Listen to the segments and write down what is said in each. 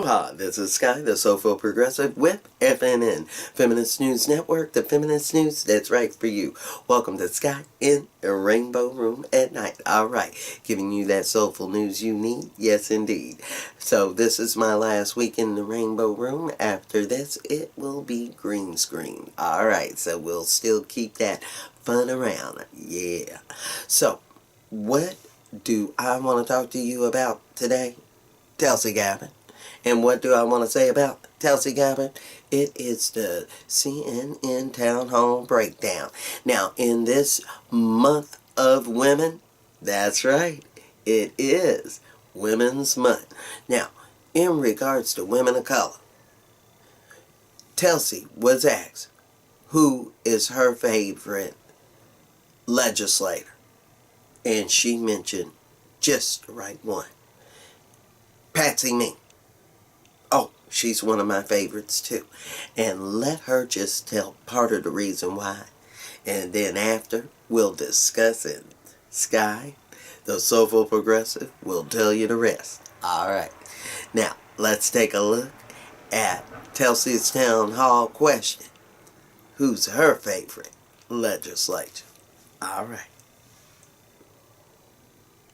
Aloha, this is Sky, the Soulful Progressive with FNN-Feminist News Network, the feminist news that's right for you. Welcome to Sky in the Rainbow Room at night. Alright, giving you that soulful news you need. Yes, indeed. So this is my last week in the Rainbow Room. After this, it will be green screen. Alright, so we'll still keep that fun around. Yeah. So, what do I want to talk to you about today? Tulsi Gabbard. And what do I want to say about Tulsi Gabbard? It is the CNN Town Hall Breakdown. Now, in this month of women, that's right, it is Women's Month. Now, in regards to women of color, Tulsi was asked who is her favorite legislator. And she mentioned just the right one. Patsy Mink. Oh, she's one of my favorites too. And let her just tell part of the reason why. And then after, we'll discuss it. Sky, the Soulful Progressive, will tell you the rest. Alright. Now, let's take a look at Tulsi's Town Hall question. Who's her favorite legislator? Alright.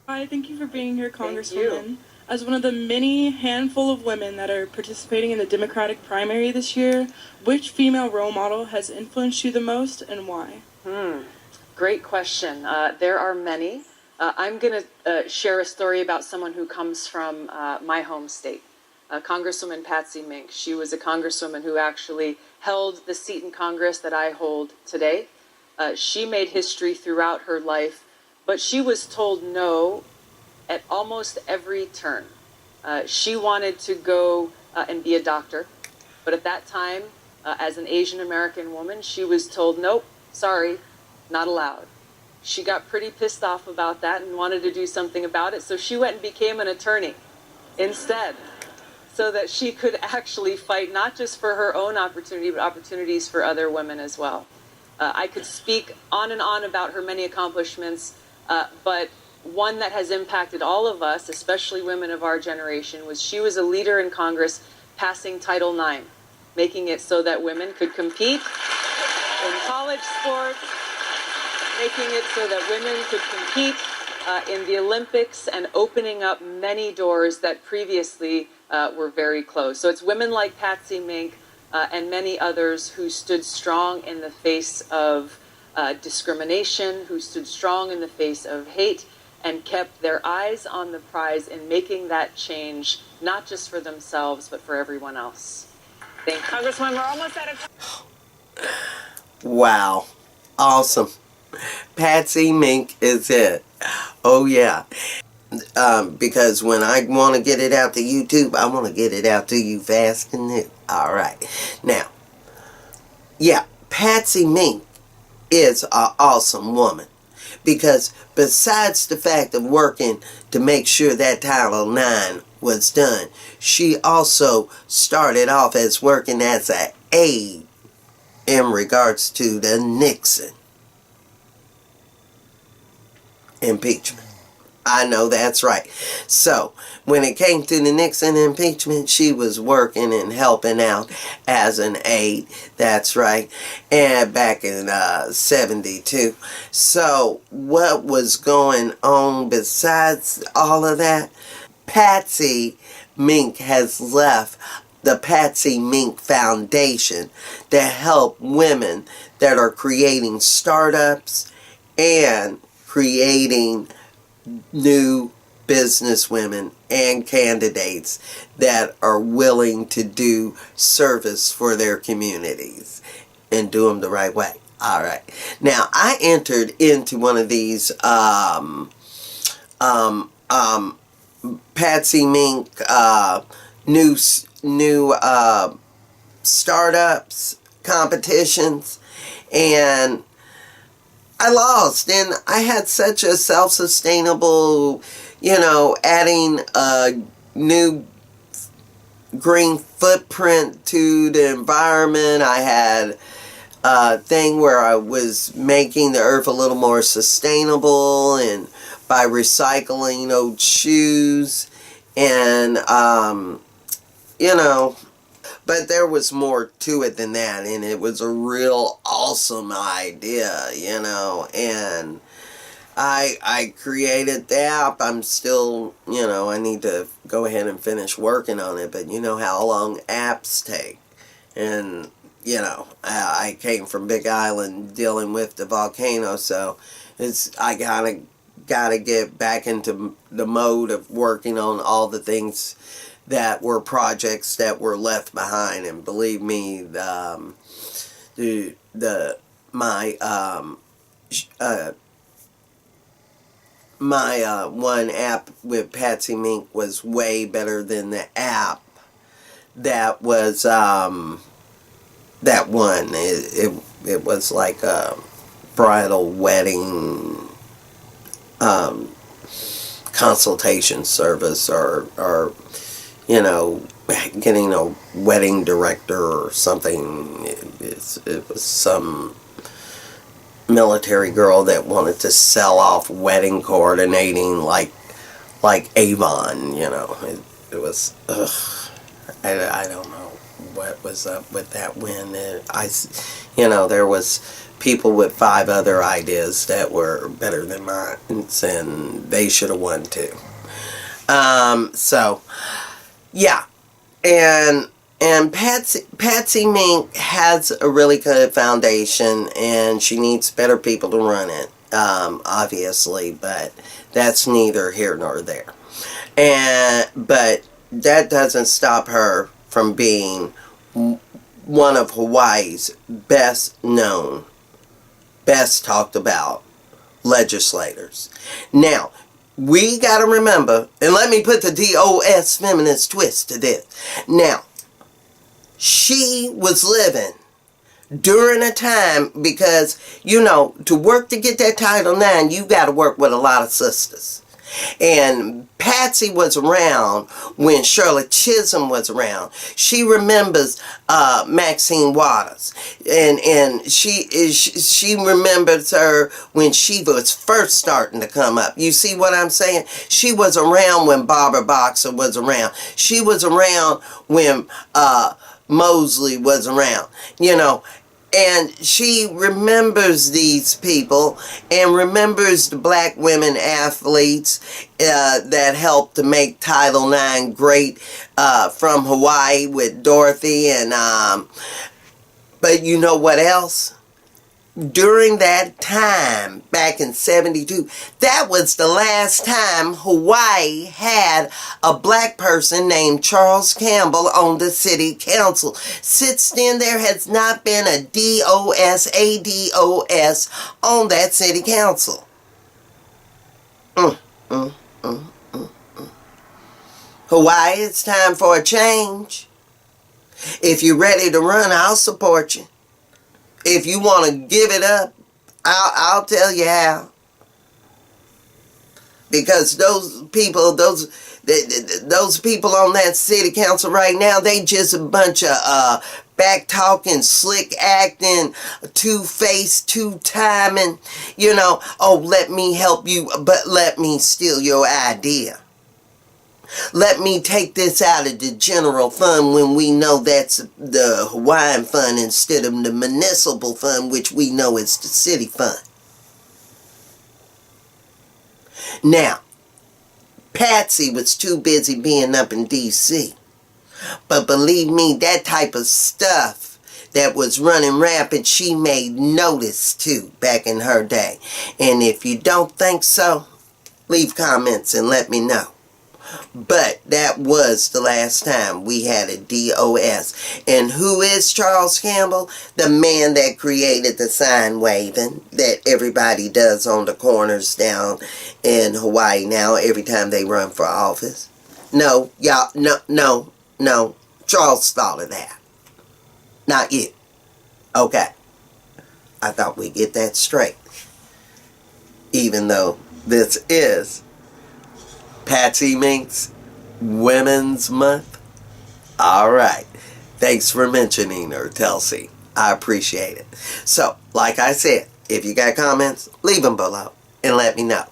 Hi, thank you for being here, Congresswoman. As one of the many handful of women that are participating in the Democratic primary this year, which female role model has influenced you the most and why? Great question. There are many. I'm going to share a story about someone who comes from my home state, Congresswoman Patsy Mink. She was a congresswoman who actually held the seat in Congress that I hold today. She made history throughout her life, but she was told no at almost every turn. She wanted to go and be a doctor, but at that time, as an Asian American woman, she was told, nope, sorry, not allowed. She got pretty pissed off about that and wanted to do something about it, so she went and became an attorney instead, so that she could actually fight not just for her own opportunity, but opportunities for other women as well. I could speak on and on about her many accomplishments, but one that has impacted all of us, especially women of our generation, was she was a leader in Congress passing Title IX, making it so that women could compete in college sports, making it so that women could compete in the Olympics, and opening up many doors that previously were very closed. So it's women like Patsy Mink and many others who stood strong in the face of discrimination, who stood strong in the face of hate, and kept their eyes on the prize in making that change, not just for themselves, but for everyone else. Thank you. Congresswoman, we're almost out of time. Wow. Awesome. Patsy Mink is it. Oh yeah. Because when I want to get it out to YouTube, I want to get it out to you fast and new. Alright. Now, yeah, Patsy Mink is an awesome woman. Because besides the fact of working to make sure that Title IX was done, she also started off as working as an aide in regards to the Nixon impeachment. I know that's right. So, when it came to the Nixon impeachment, she was working and helping out as an aide. That's right. And back in 72. So, what was going on besides all of that? Patsy Mink has left the Patsy Mink Foundation to help women that are creating startups and creating new businesswomen and candidates that are willing to do service for their communities and do them the right way. Alright. Now, I entered into one of these Patsy Mink new startups competitions, and I lost, and I had such a self-sustainable, adding a new green footprint to the environment. I had a thing where I was making the earth a little more sustainable, and by recycling old shoes, and you know, but there was more to it than that, and it was a real awesome idea, you know, and I created the app. I'm still, you know, I need to go ahead and finish working on it, but you know how long apps take. And, you know, I came from Big Island dealing with the volcano, so I gotta get back into the mode of working on all the things that were projects that were left behind. And believe me, my one app with Patsy Mink was way better than the app that was that one. It was like a bridal wedding consultation service, or you know, getting a wedding director or something. It was some military girl that wanted to sell off wedding coordinating like Avon, you know. It was, I don't know what was up with that when you know, there was people with 5 other ideas that were better than mine, and they should have won too. So yeah, and Patsy Mink has a really good foundation, and she needs better people to run it, obviously, but that's neither here nor there. But that doesn't stop her from being one of Hawaii's best known, best talked about legislators. Now, we got to remember, and let me put the DOS feminist twist to this. Now, she was living during a time, because, you know, to work to get that Title IX, you got to work with a lot of sisters. And Patsy was around when Shirley Chisholm was around. She remembers Maxine Waters, and she remembers her when she was first starting to come up. You see what I'm saying? She was around when Barbara Boxer was around. She was around when Mosley was around, you know. And she remembers these people, and remembers the black women athletes that helped to make Title IX great from Hawaii with Dorothy. And but you know what else? During that time, back in 72, that was the last time Hawaii had a black person named Charles Campbell on the city council. Since then, there has not been a DOS on that city council. Hawaii, it's time for a change. If you're ready to run, I'll support you. If you want to give it up, I'll tell you how. Because those people on that city council right now, they just a bunch of back-talking, slick-acting, two-faced, two-timing, you know, oh, let me help you, but let me steal your idea. Let me take this out of the general fund when we know that's the Hawaiian fund instead of the municipal fund, which we know is the city fund. Now, Patsy was too busy being up in D.C. But believe me, that type of stuff that was running rampant, she made notice to back in her day. And if you don't think so, leave comments and let me know. But that was the last time we had a DOS. And who is Charles Campbell? The man that created the sign waving that everybody does on the corners down in Hawaii now every time they run for office. No, y'all, no. Charles thought of that. Not you. Okay. I thought we'd get that straight. Even though this is Patsy Mink's Women's Month. Alright. Thanks for mentioning her, Tulsi. I appreciate it. So, like I said, if you got comments, leave them below. and let me know.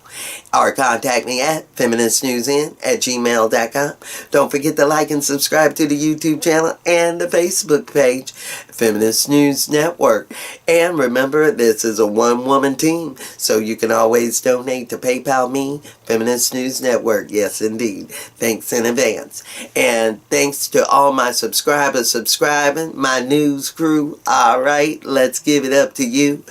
Or contact me at FeministNewsN@gmail.com. Don't forget to like and subscribe to the YouTube channel and the Facebook page, Feminist News Network. And remember, this is a one-woman team, so you can always donate to PayPal me, Feminist News Network. Yes, indeed. Thanks in advance. And thanks to all my subscribers subscribing, my news crew. All right, let's give it up to you.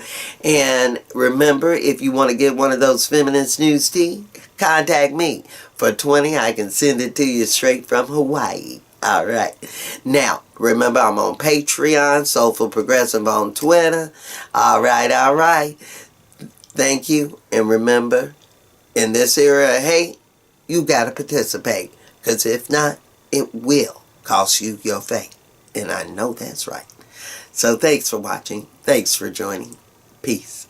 And remember, if you want to get one of those Feminist News tea, contact me. For $20, I can send it to you straight from Hawaii. All right. Now, remember, I'm on Patreon, Soulful Progressive on Twitter. All right, all right. Thank you. And remember, in this era of hate, you got to participate. Because if not, it will cost you your faith. And I know that's right. So thanks for watching. Thanks for joining. Peace.